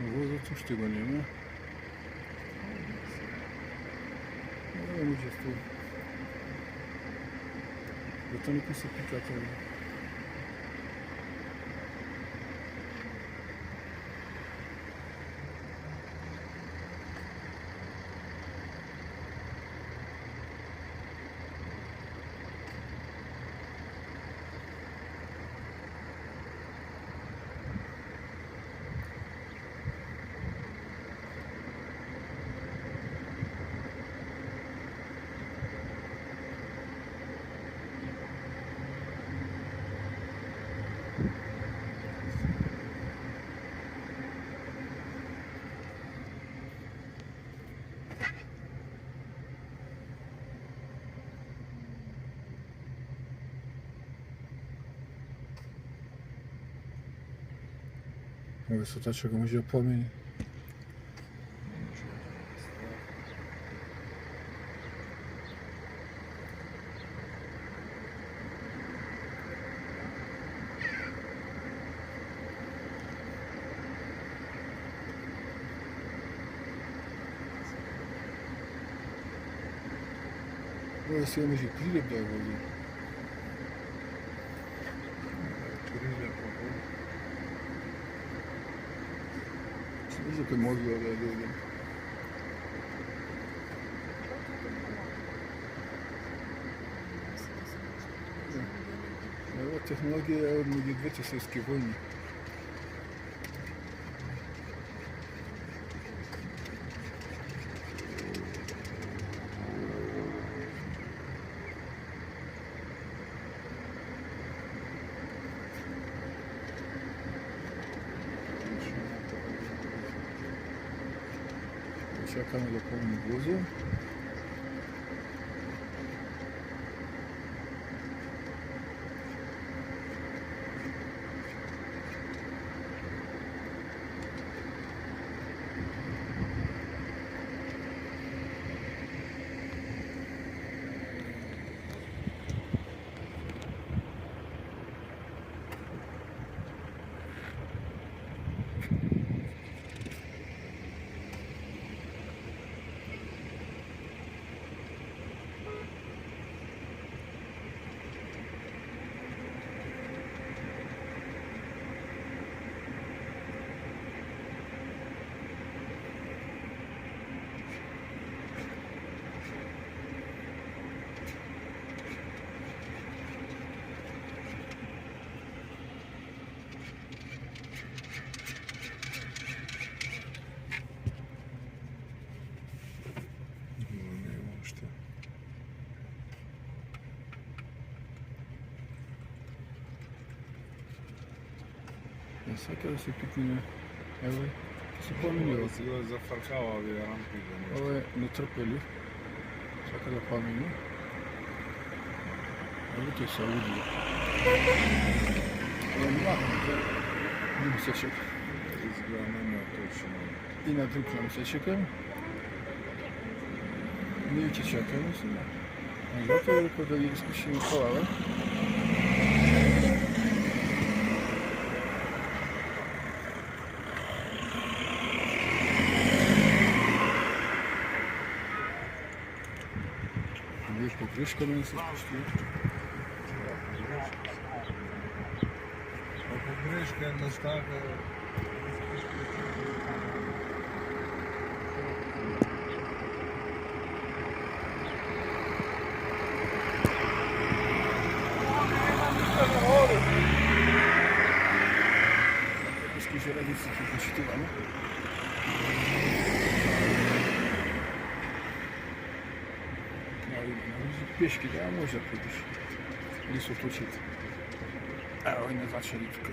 Wozu cóż tego nie ma. No ale ludzie tu. Bo to nie posypika to. Wysota czego będzie płomień. Burası yemiş prilep de oldu. Może to mogło, ale no, technologia od II Światowej wojny. Czekamy do pełni wozu. Всяке все пікне. Але все помінило. Зафаркала рамки. Але не терпели. Всяке запам'ятало. Але то все видно. Але не важно, це місячок. І на друг місячком. Не чекаємо сюди. А завтра коли є скучні хвали. Wiesz, покрышка на нас спустила. Покрышка на стах. Скільки разів цих почитила, ну? Пешки, да, можно ходить. Лесу точить. А ой, назад шарифка.